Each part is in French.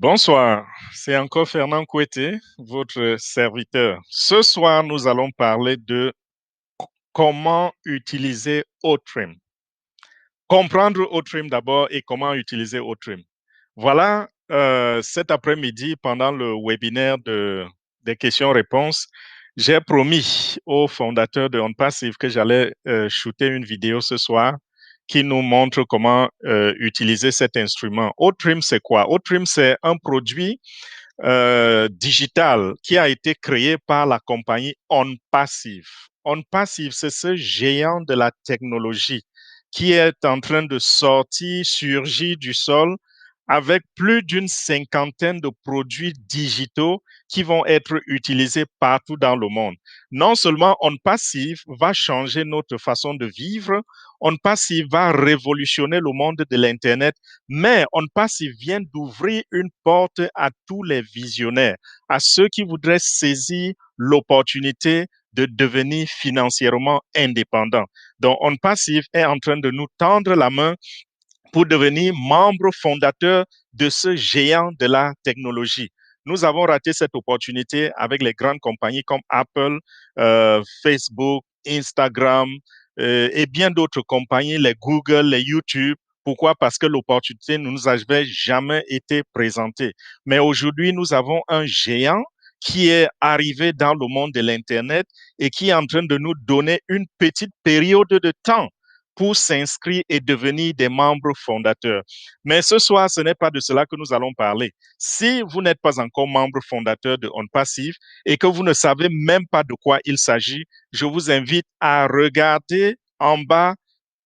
Bonsoir, c'est encore Fernand Kouete, votre serviteur. Ce soir, nous allons parler de comment utiliser Otrim. Comprendre Otrim d'abord et comment utiliser Otrim. Voilà, cet après-midi, pendant le webinaire des questions-réponses, j'ai promis au fondateur de OnPassive que j'allais shooter une vidéo ce soir qui nous montre comment utiliser cet instrument. Otrim, c'est quoi? Otrim, c'est un produit digital qui a été créé par la compagnie OnPassive. OnPassive, c'est ce géant de la technologie qui est en train de sortir, surgir du sol avec plus d'une cinquantaine de produits digitaux qui vont être utilisés partout dans le monde. Non seulement OnPassive va changer notre façon de vivre, OnPassive va révolutionner le monde de l'Internet, mais OnPassive vient d'ouvrir une porte à tous les visionnaires, à ceux qui voudraient saisir l'opportunité de devenir financièrement indépendants. Donc, OnPassive est en train de nous tendre la main pour devenir membre fondateur de ce géant de la technologie. Nous avons raté cette opportunité avec les grandes compagnies comme Apple, Facebook, Instagram et bien d'autres compagnies, les Google, les YouTube. Pourquoi? Parce que l'opportunité ne nous avait jamais été présentée. Mais aujourd'hui, nous avons un géant qui est arrivé dans le monde de l'Internet et qui est en train de nous donner une petite période de temps pour s'inscrire et devenir des membres fondateurs. Mais ce soir, ce n'est pas de cela que nous allons parler. Si vous n'êtes pas encore membre fondateur de OnPassive et que vous ne savez même pas de quoi il s'agit, je vous invite à regarder en bas,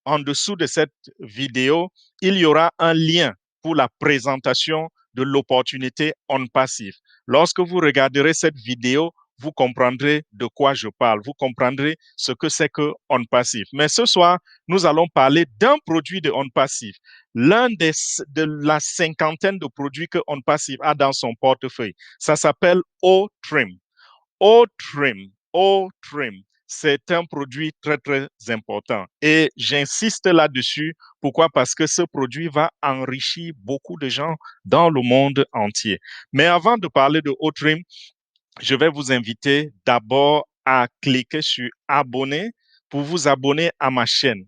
en dessous de cette vidéo, il y aura un lien pour la présentation de l'opportunité OnPassive. Lorsque vous regarderez cette vidéo, vous comprendrez de quoi je parle. Vous comprendrez ce que c'est que OnPassive. Mais ce soir, nous allons parler d'un produit de OnPassive, de la cinquantaine de produits que OnPassive a dans son portefeuille. Ça s'appelle O-Trim. O-Trim. O-Trim. C'est un produit très, très important. Et j'insiste là-dessus. Pourquoi? Parce que ce produit va enrichir beaucoup de gens dans le monde entier. Mais avant de parler de O-Trim, je vais vous inviter d'abord à cliquer sur abonner pour vous abonner à ma chaîne.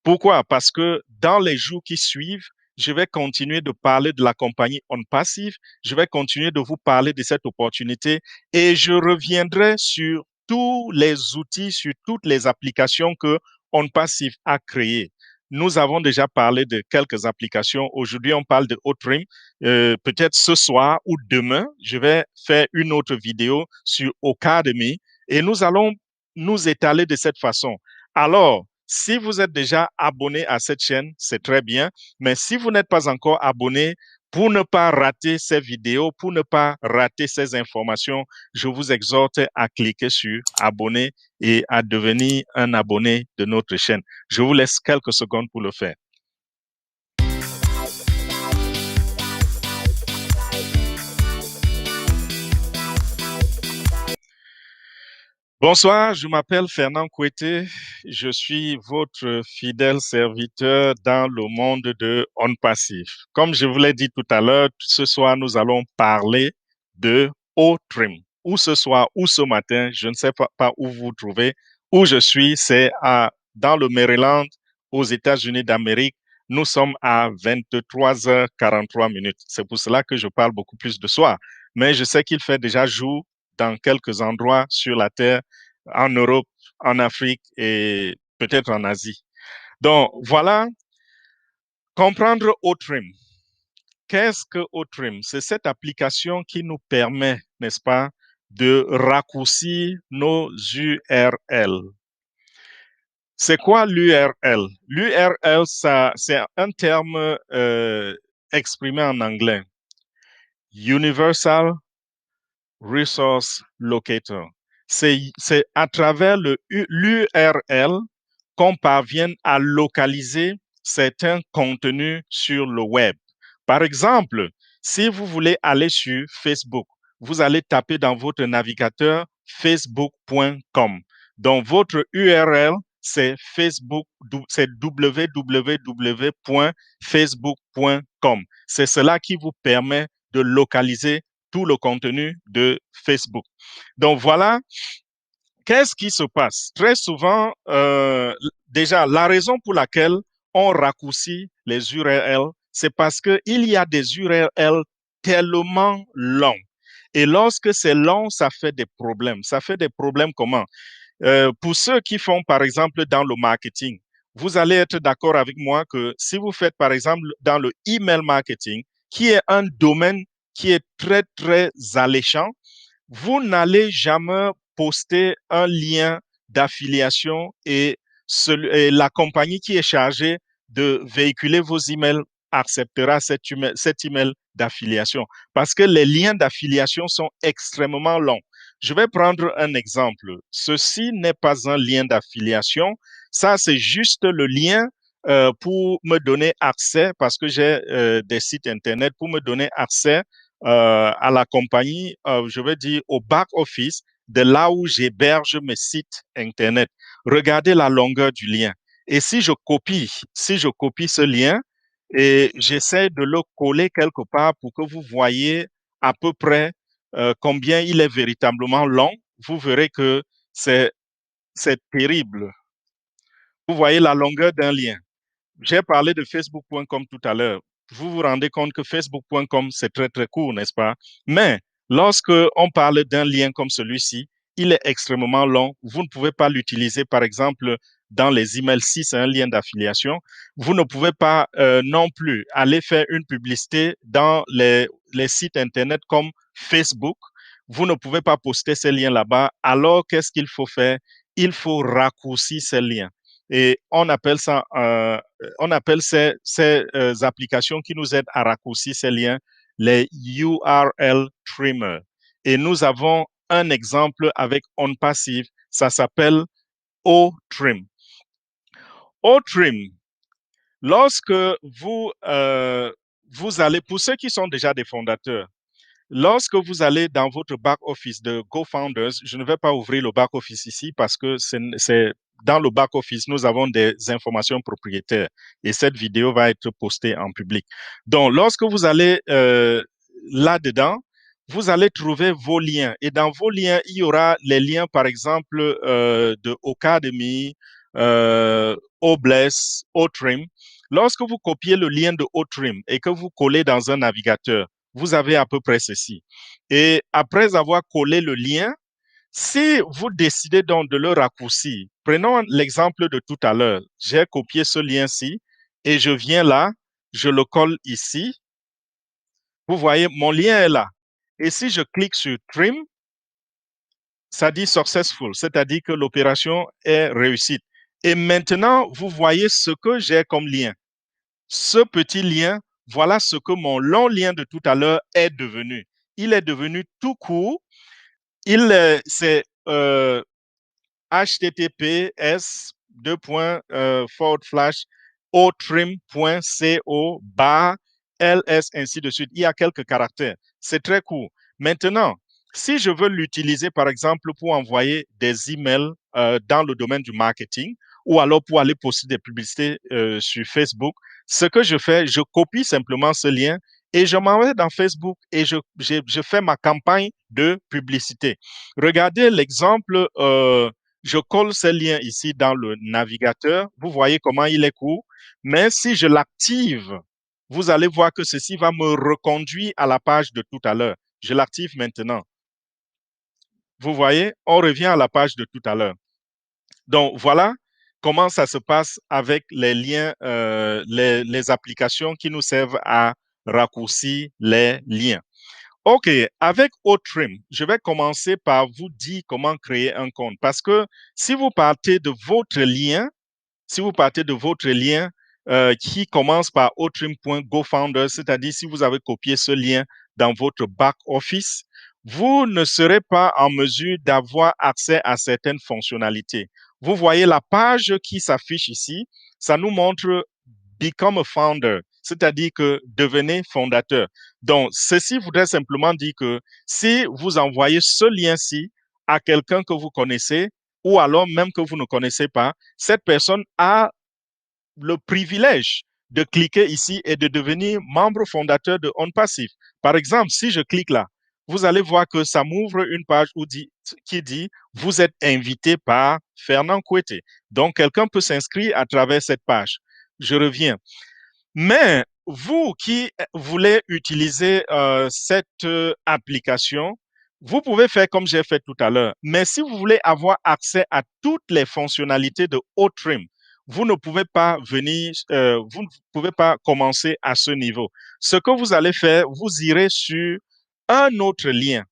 Pourquoi? Parce que dans les jours qui suivent, je vais continuer de parler de la compagnie OnPassive, je vais continuer de vous parler de cette opportunité et je reviendrai sur tous les outils, sur toutes les applications que OnPassive a créées. Nous avons déjà parlé de quelques applications. Aujourd'hui, on parle de Otrim. Peut-être ce soir ou demain, je vais faire une autre vidéo sur Ocademy et nous allons nous étaler de cette façon. Alors, si vous êtes déjà abonné à cette chaîne, c'est très bien. Mais si vous n'êtes pas encore abonné, pour ne pas rater ces vidéos, pour ne pas rater ces informations, je vous exhorte à cliquer sur abonner et à devenir un abonné de notre chaîne. Je vous laisse quelques secondes pour le faire. Bonsoir, je m'appelle Fernand Kouete. Je suis votre fidèle serviteur dans le monde de OnPassive. Comme je vous l'ai dit tout à l'heure, ce soir, nous allons parler de O-Trim. Ou ce soir, ou ce matin, je ne sais pas où vous vous trouvez. Où je suis, c'est dans le Maryland, aux États-Unis d'Amérique. Nous sommes à 23h43 minutes. C'est pour cela que je parle beaucoup plus de soir. Mais je sais qu'il fait déjà jour dans quelques endroits sur la Terre, en Europe, en Afrique et peut-être en Asie. Donc, voilà, comprendre Otrim. Qu'est-ce que Otrim? C'est cette application qui nous permet, n'est-ce pas, de raccourcir nos URL. C'est quoi l'URL? L'URL, c'est un terme exprimé en anglais. Universal Resource Locator. C'est à travers l'URL qu'on parvient à localiser certains contenus sur le web. Par exemple, si vous voulez aller sur Facebook, vous allez taper dans votre navigateur facebook.com. Donc, votre URL, c'est www.facebook.com. C'est cela qui vous permet de localiser tout le contenu de Facebook. Donc voilà, qu'est-ce qui se passe? Très souvent, déjà, la raison pour laquelle on raccourcit les URL, c'est parce qu'il y a des URL tellement longs. Et lorsque c'est long, ça fait des problèmes. Ça fait des problèmes comment? Pour ceux qui font, par exemple, dans le marketing, vous allez être d'accord avec moi que si vous faites, par exemple, dans le email marketing, qui est un domaine qui est très, très alléchant, vous n'allez jamais poster un lien d'affiliation et la compagnie qui est chargée de véhiculer vos emails acceptera cet email d'affiliation parce que les liens d'affiliation sont extrêmement longs. Je vais prendre un exemple. Ceci n'est pas un lien d'affiliation. Ça, c'est juste le lien pour me donner accès, parce que j'ai des sites Internet, pour me donner accès à la compagnie, je veux dire au back-office de là où j'héberge mes sites Internet. Regardez la longueur du lien. Et si je copie ce lien et j'essaie de le coller quelque part pour que vous voyez à peu près combien il est véritablement long, vous verrez que c'est, c'est terrible. Vous voyez la longueur d'un lien. J'ai parlé de Facebook.com tout à l'heure. Vous vous rendez compte que Facebook.com, c'est très, très court, n'est-ce pas? Mais lorsque on parle d'un lien comme celui-ci, il est extrêmement long. Vous ne pouvez pas l'utiliser, par exemple, dans les emails si c'est un lien d'affiliation. Vous ne pouvez pas non plus aller faire une publicité dans les sites Internet comme Facebook. Vous ne pouvez pas poster ces liens là-bas. Alors, qu'est-ce qu'il faut faire? Il faut raccourcir ces liens. Et on appelle ces applications qui nous aident à raccourcir ces liens les URL Trimmer. Et nous avons un exemple avec OnPassive, ça s'appelle OTrim. OTrim, lorsque vous allez, pour ceux qui sont déjà des fondateurs, lorsque vous allez dans votre back-office de GoFounders, je ne vais pas ouvrir le back-office ici parce que c'est dans le back-office, nous avons des informations propriétaires et cette vidéo va être postée en public. Donc, lorsque vous allez là-dedans, vous allez trouver vos liens. Et dans vos liens, il y aura les liens, par exemple, de Ocademy, Obless, Otrim. Lorsque vous copiez le lien de Otrim et que vous collez dans un navigateur, vous avez à peu près ceci. Et après avoir collé le lien, si vous décidez donc de le raccourcir, prenons l'exemple de tout à l'heure. J'ai copié ce lien-ci et je viens là, je le colle ici. Vous voyez, mon lien est là. Et si je clique sur Trim, ça dit successful, c'est-à-dire que l'opération est réussie. Et maintenant, vous voyez ce que j'ai comme lien. Ce petit lien, voilà ce que mon long lien de tout à l'heure est devenu. Il est devenu tout court. C'est https otrim.co /ls, ainsi de suite. Il y a quelques caractères. C'est très court. Maintenant, si je veux l'utiliser, par exemple, pour envoyer des emails dans le domaine du marketing ou alors pour aller poster des publicités sur Facebook, ce que je fais, je copie simplement ce lien et je m'en vais dans Facebook et je fais ma campagne de publicité. Regardez l'exemple je colle ce lien ici dans le navigateur. Vous voyez comment il est court. Mais si je l'active, vous allez voir que ceci va me reconduire à la page de tout à l'heure. Je l'active maintenant. Vous voyez, on revient à la page de tout à l'heure. Donc, voilà comment ça se passe avec les liens, les applications qui nous servent à raccourcir les liens. OK, avec Otrim, je vais commencer par vous dire comment créer un compte. Parce que si vous partez de votre lien, si vous partez de votre lien qui commence par otrim.gofounder, c'est-à-dire si vous avez copié ce lien dans votre back-office, vous ne serez pas en mesure d'avoir accès à certaines fonctionnalités. Vous voyez la page qui s'affiche ici, ça nous montre Become a Founder, c'est-à-dire que devenez fondateur. Donc, ceci voudrait simplement dire que si vous envoyez ce lien-ci à quelqu'un que vous connaissez, ou alors même que vous ne connaissez pas, cette personne a le privilège de cliquer ici et de devenir membre fondateur de OnPassive. Par exemple, si je clique là, vous allez voir que ça m'ouvre une page qui dit vous êtes invité par Fernand Kouete. Donc, quelqu'un peut s'inscrire à travers cette page. Je reviens. Mais vous qui voulez utiliser cette application, vous pouvez faire comme j'ai fait tout à l'heure. Mais si vous voulez avoir accès à toutes les fonctionnalités de OTRIM, vous ne pouvez pas venir, vous ne pouvez pas commencer à ce niveau. Ce que vous allez faire, vous irez sur un autre lien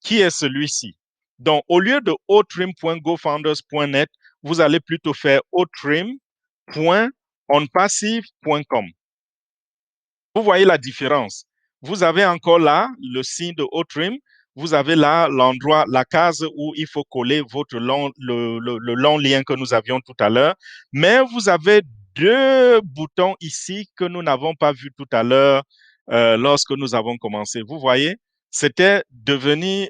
qui est celui-ci. Donc, au lieu de otrim.gofounders.net, vous allez plutôt faire otrim.onpassive.com. Vous voyez la différence. Vous avez encore là le signe de Otrim. Vous avez là l'endroit, la case où il faut coller le long lien que nous avions tout à l'heure. Mais vous avez deux boutons ici que nous n'avons pas vu tout à l'heure lorsque nous avons commencé. Vous voyez, c'était devenir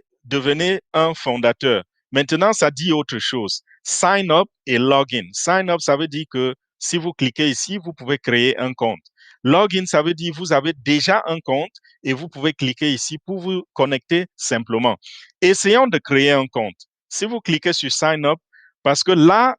un fondateur. Maintenant, ça dit autre chose. Sign up et login. Sign up, ça veut dire que si vous cliquez ici, vous pouvez créer un compte. Login, ça veut dire que vous avez déjà un compte et vous pouvez cliquer ici pour vous connecter simplement. Essayons de créer un compte. Si vous cliquez sur Sign Up, parce que là,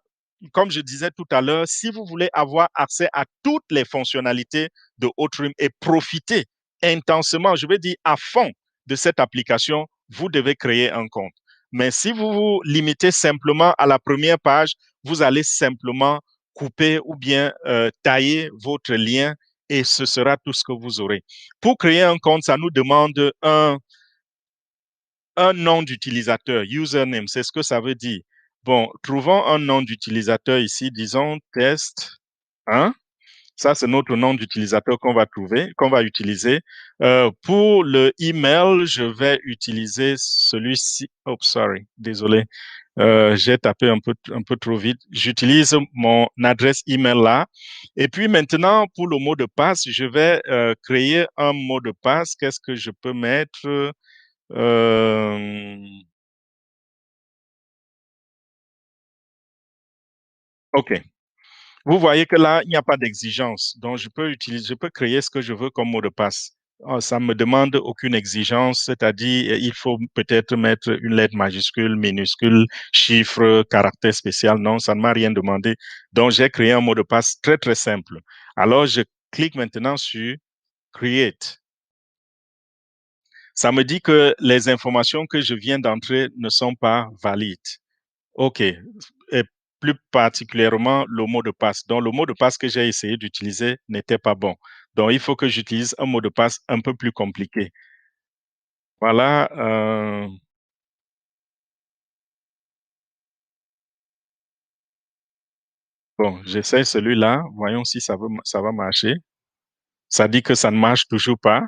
comme je disais tout à l'heure, si vous voulez avoir accès à toutes les fonctionnalités de Outream et profiter intensément, je veux dire à fond de cette application, vous devez créer un compte. Mais si vous vous limitez simplement à la première page, vous allez simplement couper ou bien tailler votre lien et ce sera tout ce que vous aurez. Pour créer un compte, ça nous demande un nom d'utilisateur, username, c'est ce que ça veut dire. Bon, trouvons un nom d'utilisateur ici, disons test 1. Ça, c'est notre nom d'utilisateur qu'on va trouver, qu'on va utiliser. Pour le email, je vais utiliser celui-ci. Oh, sorry, désolé. J'ai tapé un peu trop vite. J'utilise mon adresse email là. Et puis maintenant, pour le mot de passe, je vais créer un mot de passe. Qu'est-ce que je peux mettre? Euh, OK. Vous voyez que là, il n'y a pas d'exigence. Donc, je peux créer ce que je veux comme mot de passe. Oh, ça ne me demande aucune exigence, c'est-à-dire il faut peut-être mettre une lettre majuscule, minuscule, chiffre, caractère spécial. Non, ça ne m'a rien demandé. Donc, j'ai créé un mot de passe très, très simple. Alors, je clique maintenant sur Create. Ça me dit que les informations que je viens d'entrer ne sont pas valides. OK. Et plus particulièrement le mot de passe. Donc, le mot de passe que j'ai essayé d'utiliser n'était pas bon. Donc, il faut que j'utilise un mot de passe un peu plus compliqué. Voilà. Bon, j'essaie celui-là. Voyons si ça va marcher. Ça dit que ça ne marche toujours pas.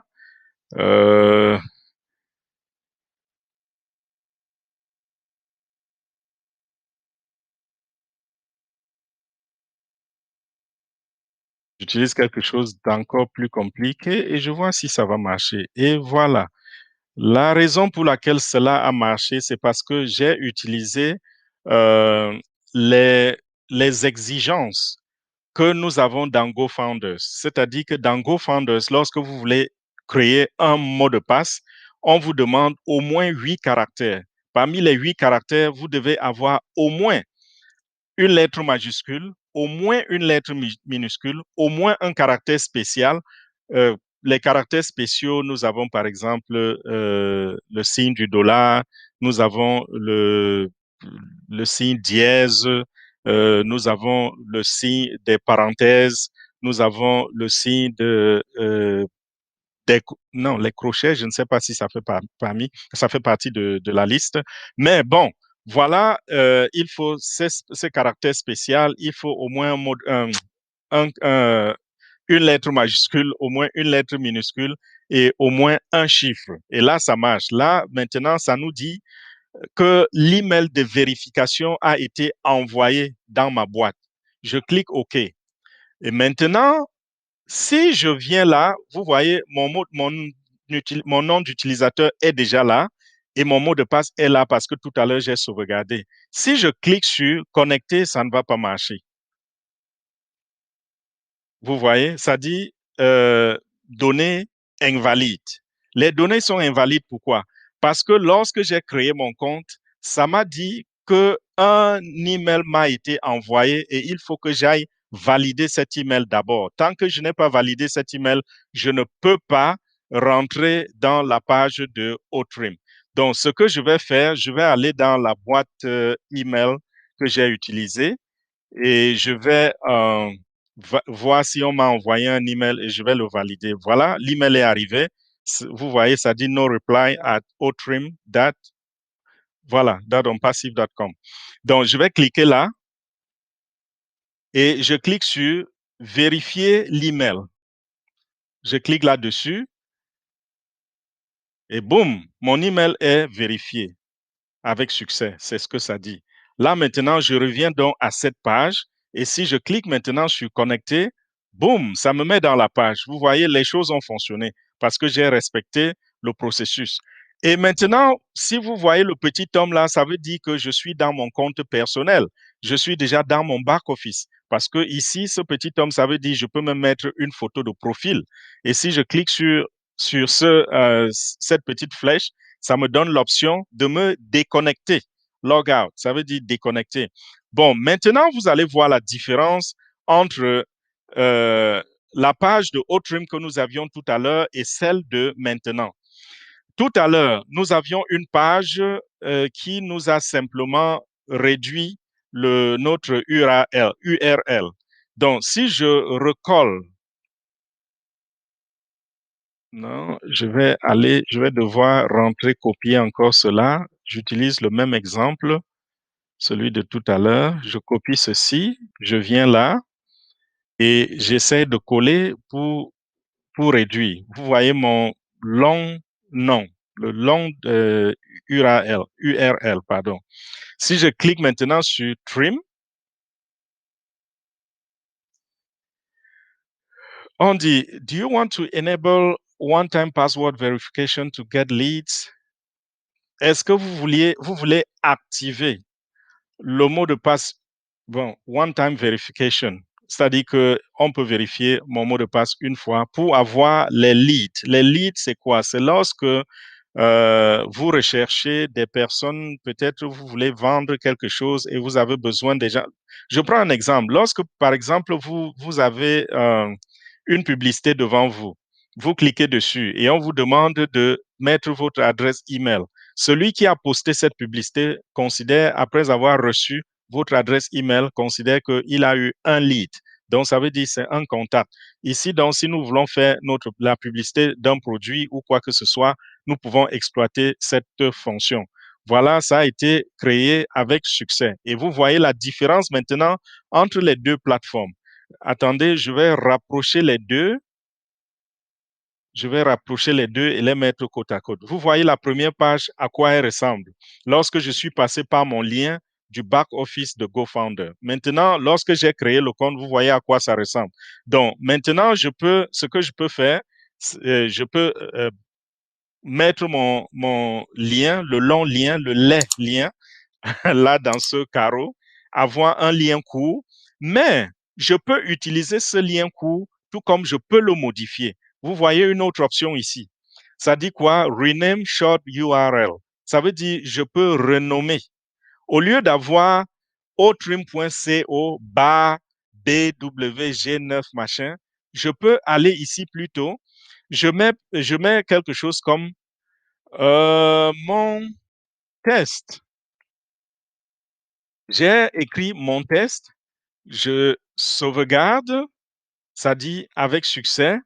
Euh, J'utilise quelque chose d'encore plus compliqué et je vois si ça va marcher. Et voilà. La raison pour laquelle cela a marché, c'est parce que j'ai utilisé euh, les, les exigences que nous avons dans GoFounders. C'est-à-dire que dans GoFounders, lorsque vous voulez créer un mot de passe, on vous demande au moins 8 caractères. Parmi les 8 caractères, vous devez avoir au moins une lettre majuscule, au moins une lettre minuscule, au moins un caractère spécial. Euh, les caractères spéciaux, nous avons par exemple le signe du dollar, nous avons le signe dièse, nous avons le signe des parenthèses, nous avons le signe non, les crochets, je ne sais pas si ça fait ça fait partie de la liste. Mais bon, voilà, il faut ces caractères spéciaux, il faut au moins un- un- une lettre majuscule, au moins une lettre minuscule et au moins un chiffre. Et là, ça marche. Là, maintenant, ça nous dit que l'email de vérification a été envoyé dans ma boîte. Je clique OK. Et maintenant, si je viens là, vous voyez, mon nom d'utilisateur est déjà là et mon mot de passe est là parce que tout à l'heure, j'ai sauvegardé. Si je clique sur connecter, ça ne va pas marcher. Vous voyez, ça dit données invalides. Les données sont invalides, pourquoi? Parce que lorsque j'ai créé mon compte, ça m'a dit que un email m'a été envoyé et il faut que j'aille valider cet email d'abord. Tant que je n'ai pas validé cet email, je ne peux pas rentrer dans la page de Outrim. Donc, ce que je vais faire, je vais aller dans la boîte email que j'ai utilisée et je vais voir si on m'a envoyé un email et je vais le valider. Voilà, l'email est arrivé. Vous voyez, ça dit no reply at outrim. Voilà, .onpassive.com. Donc, je vais cliquer là et je clique sur vérifier l'email. Je clique là-dessus et boum, mon email est vérifié avec succès. C'est ce que ça dit. Là, maintenant, je reviens donc à cette page et si je clique maintenant sur connecter, boum, ça me met dans la page. Vous voyez, les choses ont fonctionné parce que j'ai respecté le processus. Et maintenant, si vous voyez le petit homme là, ça veut dire que je suis dans mon compte personnel. Je suis déjà dans mon back-office. Parce que ici, ce petit homme, ça veut dire que je peux me mettre une photo de profil. Et si je clique sur cette petite flèche, ça me donne l'option de me déconnecter. Log out, ça veut dire déconnecter. Bon, maintenant, vous allez voir la différence entre la page de Outrim que nous avions tout à l'heure et celle de maintenant. Tout à l'heure, nous avions une page qui nous a simplement réduit notre URL. Donc, si je recolle, non, je vais devoir rentrer, copier encore cela. J'utilise le même exemple, celui de tout à l'heure. Je copie ceci, je viens là et j'essaie de coller pour réduire. Vous voyez mon long nom, le long URL, pardon. Si je clique maintenant sur Trim, on dit, do you want to enable one-time password verification to get leads? Est-ce que vous voulez activer le mot de passe, bon, one-time verification, c'est-à-dire que on peut vérifier mon mot de passe une fois pour avoir les leads. Les leads, c'est quoi? C'est lorsque vous recherchez des personnes, peut-être vous voulez vendre quelque chose et vous avez besoin des gens. Je prends un exemple. Lorsque, par exemple, vous avez une publicité devant vous, vous cliquez dessus et on vous demande de mettre votre adresse email. Celui qui a posté cette publicité considère, après avoir reçu votre adresse email, considère qu'il a eu un lead. Donc, ça veut dire que c'est un contact. Ici, donc, si nous voulons faire la publicité d'un produit ou quoi que ce soit, nous pouvons exploiter cette fonction. Voilà, ça a été créé avec succès. Et vous voyez la différence maintenant entre les deux plateformes. Attendez, je vais rapprocher les deux. Je vais rapprocher les deux et les mettre côte à côte. Vous voyez la première page, à quoi elle ressemble. Lorsque je suis passé par mon lien du back-office de GoFounder. Maintenant, lorsque j'ai créé le compte, vous voyez à quoi ça ressemble. Donc, maintenant, ce que je peux faire, je peux mettre mon lien, le long lien, le laid lien, là dans ce carreau, avoir un lien court, mais je peux utiliser ce lien court tout comme je peux le modifier. Vous voyez une autre option ici. Ça dit quoi? Rename short URL. Ça veut dire je peux renommer. Au lieu d'avoir outrim.co bar BWG9 machin, je peux aller ici plutôt. Je mets quelque chose comme mon test. J'ai écrit mon test, je sauvegarde, ça dit avec succès.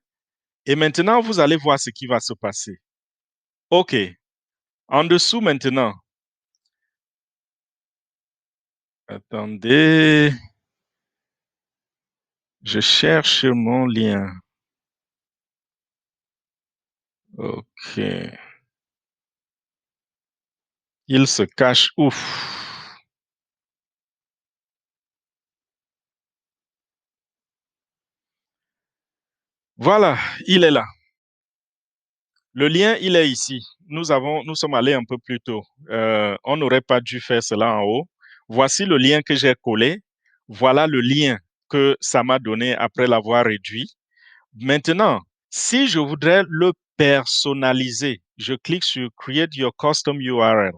Et maintenant, vous allez voir ce qui va se passer. OK. En dessous maintenant. Attendez. Je cherche mon lien. OK. Il se cache. Ouf. Voilà, il est là. Le lien, il est ici. Nous sommes allés un peu plus tôt. On n'aurait pas dû faire cela en haut. Voici le lien que j'ai collé. Voilà le lien que ça m'a donné après l'avoir réduit. Maintenant, si je voudrais le personnaliser, je clique sur Create your custom URL.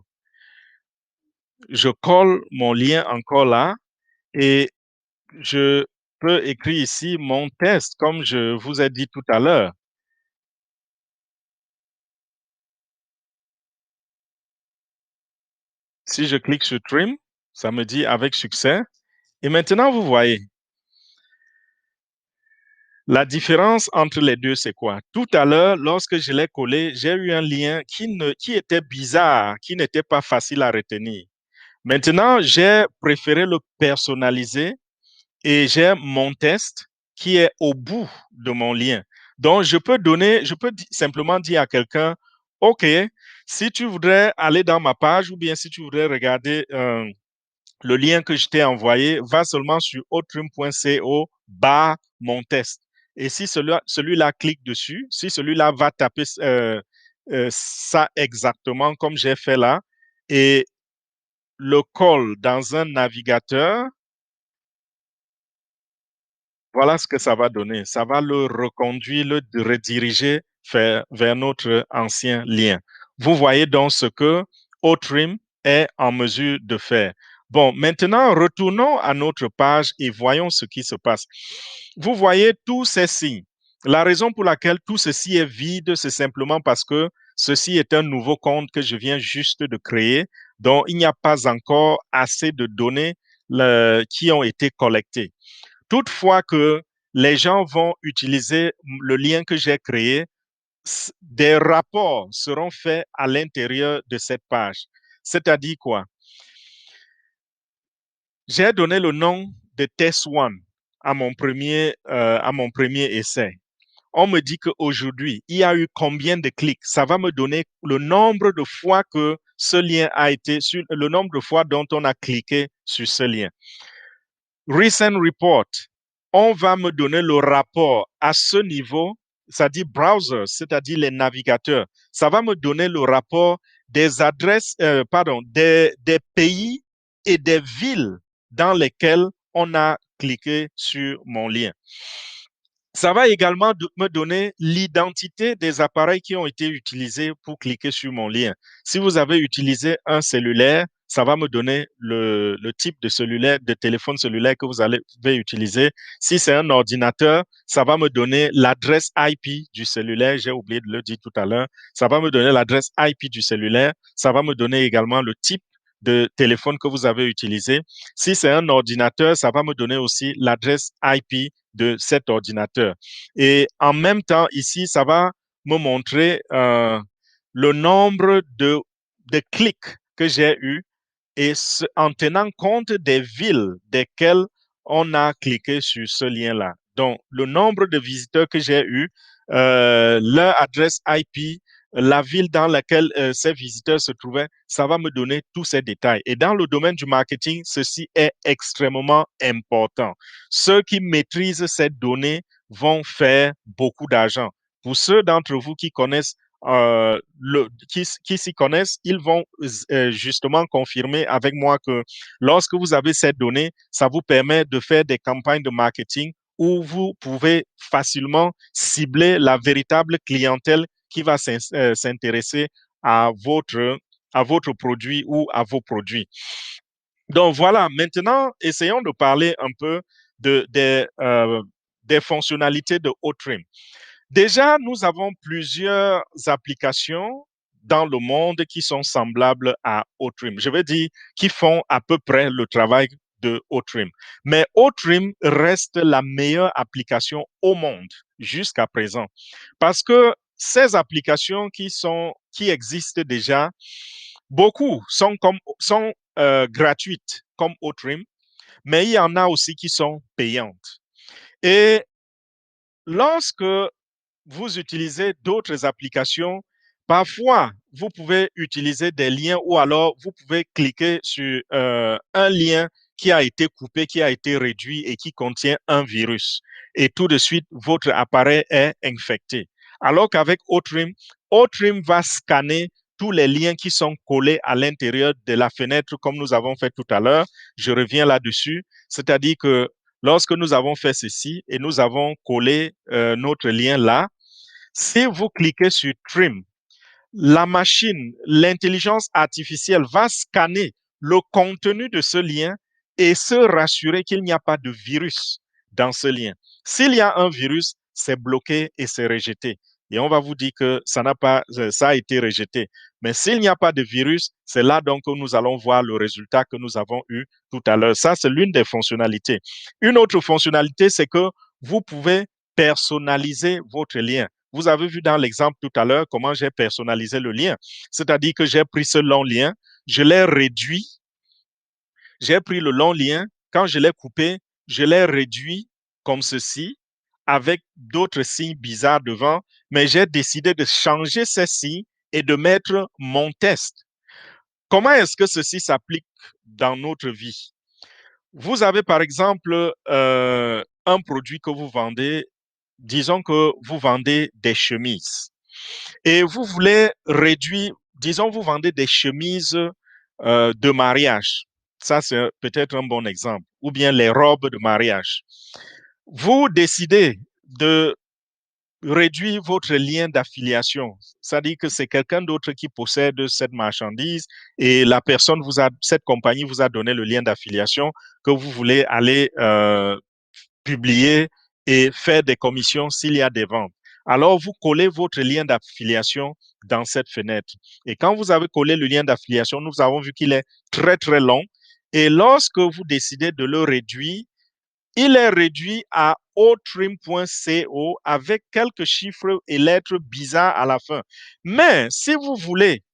Je colle mon lien encore là et je peux écrire ici mon test, comme je vous ai dit tout à l'heure. Si je clique sur Trim, ça me dit avec succès. Et maintenant, vous voyez, la différence entre les deux, c'est quoi? Tout à l'heure, lorsque je l'ai collé, j'ai eu un lien qui était bizarre, qui n'était pas facile à retenir. Maintenant, j'ai préféré le personnaliser et j'ai mon test qui est au bout de mon lien. Donc, je peux simplement dire à quelqu'un, OK, si tu voudrais aller dans ma page ou bien si tu voudrais regarder le lien que je t'ai envoyé, va seulement sur outrim.co mon test. Et si celui-là clique dessus, si celui-là va taper ça exactement comme j'ai fait là, et le colle dans un navigateur, voilà ce que ça va donner. Ça va le reconduire, le rediriger vers notre ancien lien. Vous voyez donc ce que Outrim est en mesure de faire. Bon, maintenant, retournons à notre page et voyons ce qui se passe. Vous voyez tous ces signes. La raison pour laquelle tout ceci est vide, c'est simplement parce que ceci est un nouveau compte que je viens juste de créer, dont il n'y a pas encore assez de données qui ont été collectées. Toutefois que les gens vont utiliser le lien que j'ai créé, des rapports seront faits à l'intérieur de cette page. C'est-à-dire quoi? J'ai donné le nom de Test One à mon premier essai. On me dit qu'aujourd'hui, il y a eu combien de clics? Ça va me donner le nombre de fois que ce lien a été, le nombre de fois dont on a cliqué sur ce lien. Recent report, on va me donner le rapport à ce niveau, c'est-à-dire browser, c'est-à-dire les navigateurs. Ça va me donner le rapport des adresses, des pays et des villes dans lesquelles on a cliqué sur mon lien. Ça va également me donner l'identité des appareils qui ont été utilisés pour cliquer sur mon lien. Si vous avez utilisé un cellulaire, ça va me donner le type de cellulaire, de téléphone cellulaire que vous avez utiliser. Si c'est un ordinateur, ça va me donner l'adresse IP du cellulaire. J'ai oublié de le dire tout à l'heure. Ça va me donner l'adresse IP du cellulaire. Ça va me donner également le type de téléphone que vous avez utilisé. Si c'est un ordinateur, ça va me donner aussi l'adresse IP de cet ordinateur. Et en même temps, ici, ça va me montrer le nombre de clics que j'ai eu et en tenant compte des villes desquelles on a cliqué sur ce lien-là. Donc, le nombre de visiteurs que j'ai eu, leur adresse IP, la ville dans laquelle ces visiteurs se trouvaient, ça va me donner tous ces détails. Et dans le domaine du marketing, ceci est extrêmement important. Ceux qui maîtrisent ces données vont faire beaucoup d'argent. Pour ceux d'entre vous qui connaissent qui s'y connaissent, ils vont justement confirmer avec moi que lorsque vous avez ces données, ça vous permet de faire des campagnes de marketing où vous pouvez facilement cibler la véritable clientèle qui va s'intéresser à votre produit ou à vos produits. Donc voilà, maintenant, essayons de parler un peu des fonctionnalités de Outrim. Déjà, nous avons plusieurs applications dans le monde qui sont semblables à Outrim. Je veux dire, qui font à peu près le travail de Outrim. Mais Outrim reste la meilleure application au monde jusqu'à présent. Parce que ces applications qui existent déjà, beaucoup sont gratuites comme Outrim, mais il y en a aussi qui sont payantes. Et lorsque vous utilisez d'autres applications, parfois, vous pouvez utiliser des liens ou alors vous pouvez cliquer sur un lien qui a été coupé, qui a été réduit et qui contient un virus. Et tout de suite, votre appareil est infecté. Alors qu'avec Outrim, Outrim va scanner tous les liens qui sont collés à l'intérieur de la fenêtre, comme nous avons fait tout à l'heure. Je reviens là-dessus. C'est-à-dire que lorsque nous avons fait ceci et nous avons collé notre lien là, si vous cliquez sur Trim, la machine, l'intelligence artificielle va scanner le contenu de ce lien et se rassurer qu'il n'y a pas de virus dans ce lien. S'il y a un virus, c'est bloqué et c'est rejeté. Et on va vous dire que ça a été rejeté. Mais s'il n'y a pas de virus, c'est là donc que nous allons voir le résultat que nous avons eu tout à l'heure. Ça, c'est l'une des fonctionnalités. Une autre fonctionnalité, c'est que vous pouvez personnaliser votre lien. Vous avez vu dans l'exemple tout à l'heure comment j'ai personnalisé le lien. C'est-à-dire que j'ai pris ce long lien, je l'ai réduit, j'ai pris le long lien, quand je l'ai coupé, je l'ai réduit comme ceci, avec d'autres signes bizarres devant, mais j'ai décidé de changer ces signes et de mettre mon test. Comment est-ce que ceci s'applique dans notre vie? Vous avez par exemple un produit que vous vendez, disons que vous vendez des chemises et vous voulez réduire, disons vous vendez des chemises de mariage. Ça, c'est peut-être un bon exemple. Ou bien les robes de mariage. Vous décidez de réduire votre lien d'affiliation. C'est-à-dire que c'est quelqu'un d'autre qui possède cette marchandise et la personne cette compagnie vous a donné le lien d'affiliation que vous voulez aller publier et faire des commissions s'il y a des ventes. Alors, vous collez votre lien d'affiliation dans cette fenêtre. Et quand vous avez collé le lien d'affiliation, nous avons vu qu'il est très, très long. Et lorsque vous décidez de le réduire, il est réduit à otrim.co avec quelques chiffres et lettres bizarres à la fin. Mais si vous voulez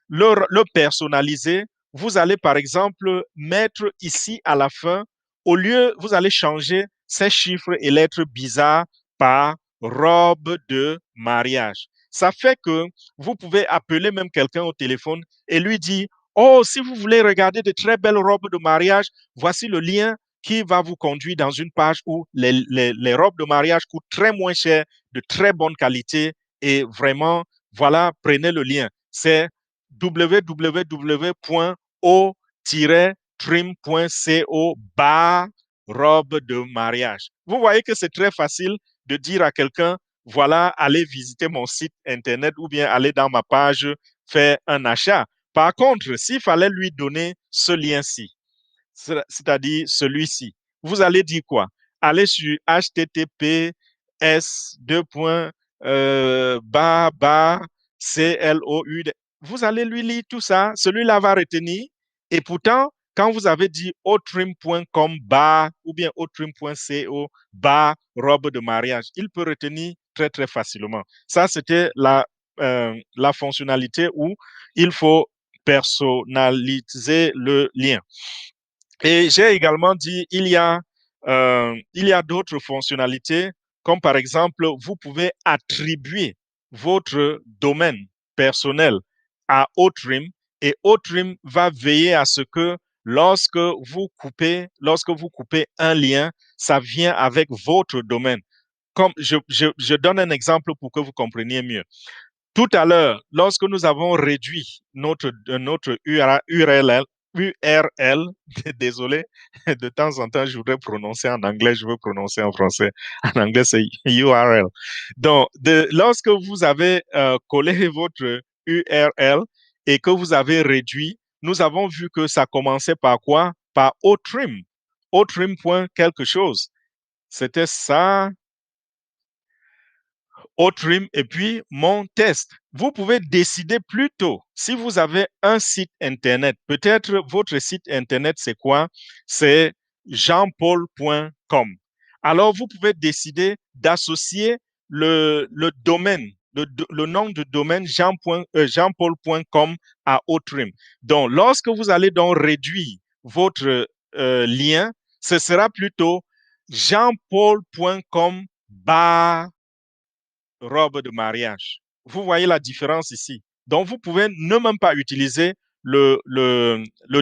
le personnaliser, vous allez par exemple mettre ici à la fin, au lieu, vous allez changer ces chiffres et lettres bizarres par robe de mariage. Ça fait que vous pouvez appeler même quelqu'un au téléphone et lui dire, oh, si vous voulez regarder de très belles robes de mariage, voici le lien qui va vous conduire dans une page où les robes de mariage coûtent très moins cher, de très bonne qualité et vraiment, voilà, prenez le lien. C'est www.o-trim.co robe de mariage. Vous voyez que c'est très facile de dire à quelqu'un, voilà, allez visiter mon site internet ou bien aller dans ma page, faire un achat. Par contre, s'il fallait lui donner ce lien-ci, c'est-à-dire celui-ci, vous allez dire quoi? Allez sur https clou. Vous allez lui lire tout ça. Celui-là va retenir. Et pourtant, quand vous avez dit otrim.com ou bien otrim.co robe de mariage, il peut retenir très, très facilement. Ça, c'était la fonctionnalité où il faut personnaliser le lien. Et j'ai également dit, il y a d'autres fonctionnalités, comme par exemple, vous pouvez attribuer votre domaine personnel à Otrim et Otrim va veiller à ce que lorsque vous coupez un lien, ça vient avec votre domaine. Comme je donne un exemple pour que vous compreniez mieux. Tout à l'heure, lorsque nous avons réduit notre URL, désolé, de temps en temps, je voudrais prononcer en anglais, je veux prononcer en français. En anglais, c'est URL. Donc, lorsque vous avez collé votre URL et que vous avez réduit, nous avons vu que ça commençait par quoi? Par otrim. Otrim. Quelque chose. C'était ça, Otrim et puis mon test. Vous pouvez décider plus tôt si vous avez un site Internet. Peut-être votre site Internet, c'est quoi? C'est jeanpaul.com. Alors, vous pouvez décider d'associer le domaine, le nom de domaine jeanpaul.com à Otrim. Donc, lorsque vous allez donc réduire votre lien, ce sera plutôt jeanpaul.com robe de mariage. Vous voyez la différence ici. Donc, vous pouvez ne même pas utiliser le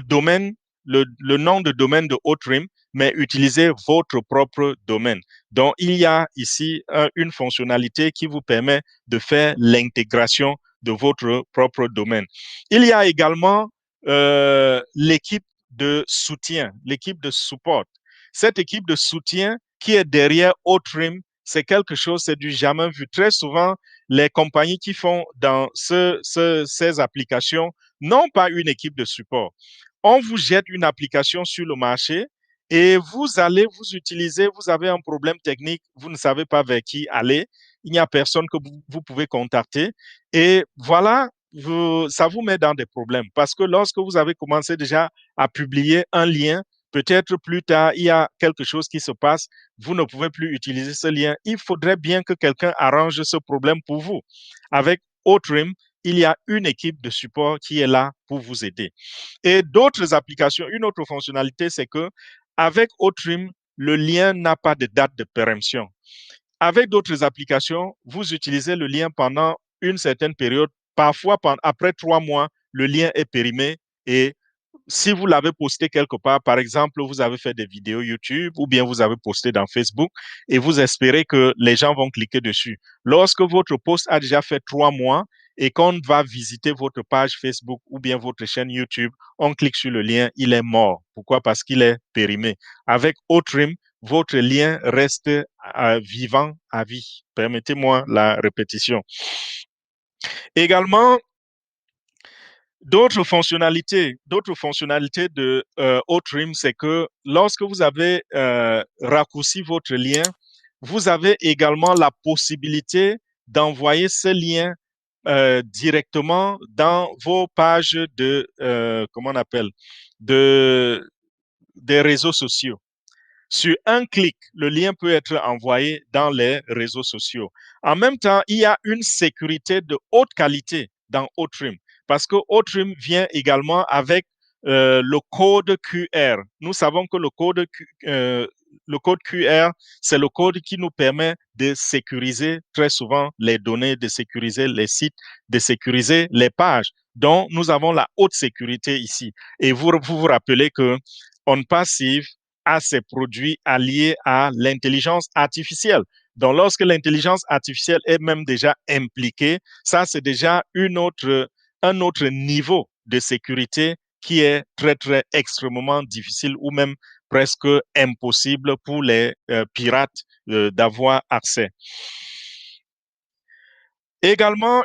domaine, le nom de domaine de Otrim, mais utiliser votre propre domaine. Donc, il y a ici une fonctionnalité qui vous permet de faire l'intégration de votre propre domaine. Il y a également l'équipe de soutien, l'équipe de support. Cette équipe de soutien qui est derrière Outrim, c'est quelque chose, c'est du jamais vu. Très souvent, les compagnies qui font dans ces applications n'ont pas une équipe de support. On vous jette une application sur le marché et vous allez vous utiliser, vous avez un problème technique, vous ne savez pas vers qui aller, il n'y a personne que vous pouvez contacter et voilà, ça vous met dans des problèmes parce que lorsque vous avez commencé déjà à publier un lien, peut-être plus tard, il y a quelque chose qui se passe, vous ne pouvez plus utiliser ce lien. Il faudrait bien que quelqu'un arrange ce problème pour vous. Avec Outrim, il y a une équipe de support qui est là pour vous aider. Et d'autres applications, une autre fonctionnalité, c'est que avec Outrim, le lien n'a pas de date de péremption. Avec d'autres applications, vous utilisez le lien pendant une certaine période. Parfois, après 3 mois, le lien est périmé et si vous l'avez posté quelque part, par exemple, vous avez fait des vidéos YouTube ou bien vous avez posté dans Facebook et vous espérez que les gens vont cliquer dessus. Lorsque votre post a déjà fait 3 mois et qu'on va visiter votre page Facebook ou bien votre chaîne YouTube, on clique sur le lien, il est mort. Pourquoi? Parce qu'il est périmé. Avec Outrim, votre lien reste vivant à vie. Permettez-moi la répétition. Également, d'autres fonctionnalités de Outrim, c'est que lorsque vous avez raccourci votre lien, vous avez également la possibilité d'envoyer ce lien directement dans vos pages de, comment on appelle, de, des réseaux sociaux. Sur un clic, le lien peut être envoyé dans les réseaux sociaux. En même temps, il y a une sécurité de haute qualité dans Outrim parce que Outrim vient également avec le code QR. Nous savons que le code QR, c'est le code qui nous permet de sécuriser très souvent les données, de sécuriser les sites, de sécuriser les pages. Donc, nous avons la haute sécurité ici. Et vous rappelez que OnPassive à ces produits alliés à l'intelligence artificielle. Donc, lorsque l'intelligence artificielle est même déjà impliquée, ça, c'est déjà un autre niveau de sécurité qui est très, très extrêmement difficile ou même presque impossible pour les pirates d'avoir accès. Également,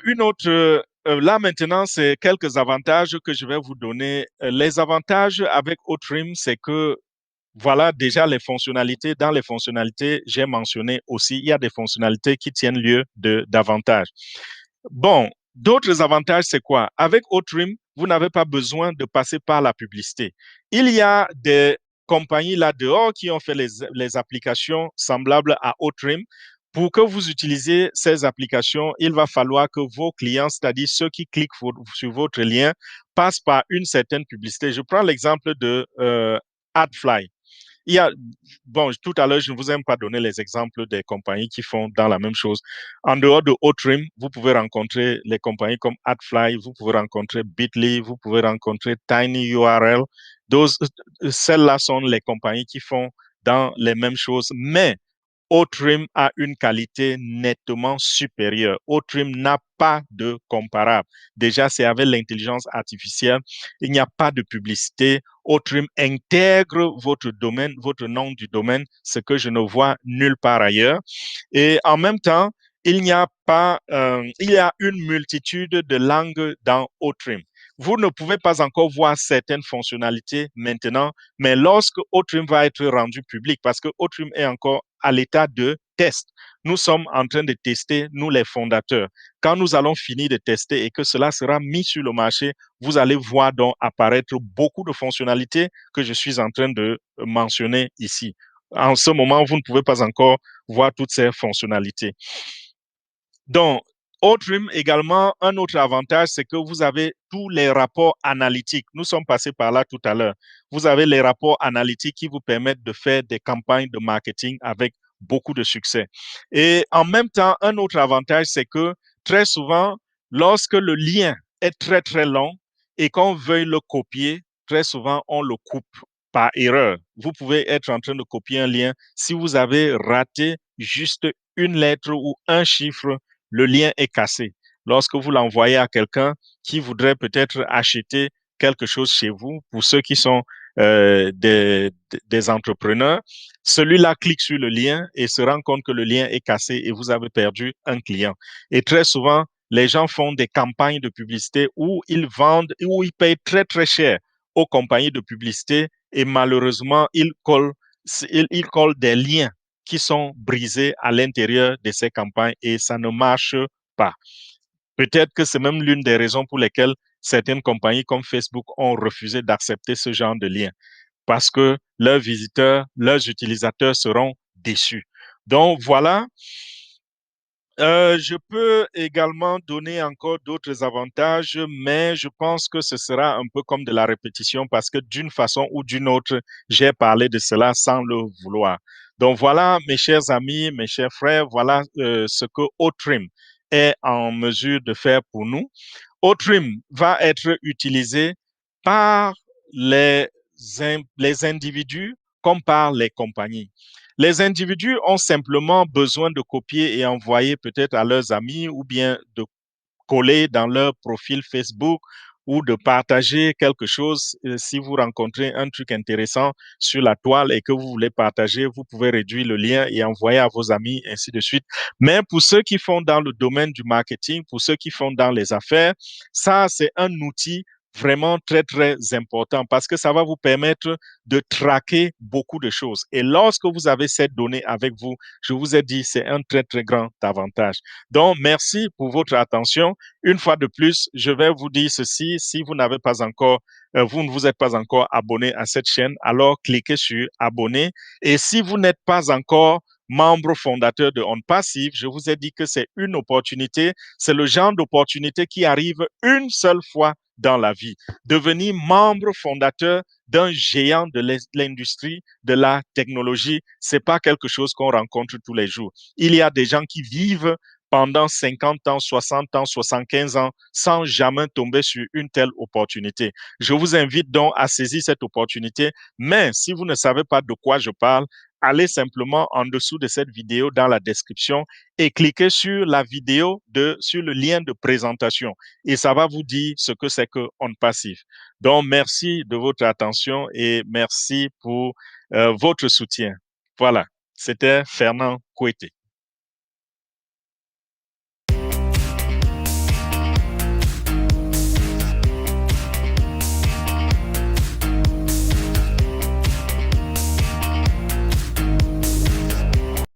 là maintenant, c'est quelques avantages que je vais vous donner. Les avantages avec Outrim, c'est que voilà déjà les fonctionnalités. Dans les fonctionnalités, j'ai mentionné aussi, il y a des fonctionnalités qui tiennent lieu d'avantages. Bon, d'autres avantages, c'est quoi? Avec Outrim, vous n'avez pas besoin de passer par la publicité. Il y a des compagnies là dehors qui ont fait les applications semblables à Outrim. Pour que vous utilisiez ces applications, il va falloir que vos clients, c'est-à-dire ceux qui cliquent sur votre lien, passent par une certaine publicité. Je prends l'exemple de AdFly. Il y a, bon, tout à l'heure, je ne vous aime pas donner les exemples des compagnies qui font dans la même chose. En dehors de Outrim, vous pouvez rencontrer les compagnies comme AdFly, vous pouvez rencontrer Bitly, vous pouvez rencontrer TinyURL. Celles-là sont les compagnies qui font dans les mêmes choses, mais Outrim a une qualité nettement supérieure. Outrim n'a pas de comparable. Déjà, c'est avec l'intelligence artificielle. Il n'y a pas de publicité. Outrim intègre votre domaine, votre nom du domaine, ce que je ne vois nulle part ailleurs. Et en même temps, il y a une multitude de langues dans Outrim. Vous ne pouvez pas encore voir certaines fonctionnalités maintenant, mais lorsque Outrim va être rendu public, parce que Outrim est encore à l'état de test, nous sommes en train de tester, nous les fondateurs. Quand nous allons finir de tester et que cela sera mis sur le marché, vous allez voir donc apparaître beaucoup de fonctionnalités que je suis en train de mentionner ici. En ce moment, vous ne pouvez pas encore voir toutes ces fonctionnalités. Donc, Outrim également, un autre avantage, c'est que vous avez tous les rapports analytiques. Nous sommes passés par là tout à l'heure. Vous avez les rapports analytiques qui vous permettent de faire des campagnes de marketing avec beaucoup de succès. Et en même temps, un autre avantage, c'est que très souvent, lorsque le lien est très, très long et qu'on veuille le copier, très souvent, on le coupe par erreur. Vous pouvez être en train de copier un lien. Si vous avez raté juste une lettre ou un chiffre, le lien est cassé. Lorsque vous l'envoyez à quelqu'un qui voudrait peut-être acheter quelque chose chez vous, pour ceux qui sont des entrepreneurs. Celui-là clique sur le lien et se rend compte que le lien est cassé et vous avez perdu un client. Et très souvent, les gens font des campagnes de publicité où ils vendent, où ils payent très, très cher aux compagnies de publicité et malheureusement, ils collent des liens qui sont brisés à l'intérieur de ces campagnes et ça ne marche pas. Peut-être que c'est même l'une des raisons pour lesquelles certaines compagnies comme Facebook ont refusé d'accepter ce genre de lien parce que leurs visiteurs, leurs utilisateurs seront déçus. Donc voilà, je peux également donner encore d'autres avantages, mais je pense que ce sera un peu comme de la répétition parce que d'une façon ou d'une autre, j'ai parlé de cela sans le vouloir. Donc voilà, mes chers amis, mes chers frères, voilà ce que Otrim est en mesure de faire pour nous. Otrim va être utilisé par les, les individus comme par les compagnies. Les individus ont simplement besoin de copier et envoyer peut-être à leurs amis ou bien de coller dans leur profil Facebook ou de partager quelque chose. Si vous rencontrez un truc intéressant sur la toile et que vous voulez partager, vous pouvez réduire le lien et envoyer à vos amis, ainsi de suite. Mais pour ceux qui font dans le domaine du marketing, pour ceux qui font dans les affaires, ça, c'est un outil vraiment très, très important parce que ça va vous permettre de traquer beaucoup de choses. Et lorsque vous avez cette donnée avec vous, je vous ai dit, c'est un très, très grand avantage. Donc, merci pour votre attention. Une fois de plus, je vais vous dire ceci, si vous n'avez pas encore, vous ne vous êtes pas encore abonné à cette chaîne, alors cliquez sur abonner. Et si vous n'êtes pas encore membre fondateur de On Passive, je vous ai dit que c'est une opportunité, c'est le genre d'opportunité qui arrive une seule fois dans la vie. Devenir membre fondateur d'un géant de l'industrie de la technologie, c'est pas quelque chose qu'on rencontre tous les jours. Il y a des gens qui vivent pendant 50 ans, 60 ans, 75 ans, sans jamais tomber sur une telle opportunité. Je vous invite donc à saisir cette opportunité, mais si vous ne savez pas de quoi je parle, allez simplement en dessous de cette vidéo dans la description et cliquez sur la vidéo sur le lien de présentation et ça va vous dire ce que c'est que On Passive. Donc, merci de votre attention et merci pour votre soutien. Voilà, c'était Fernand Kouete.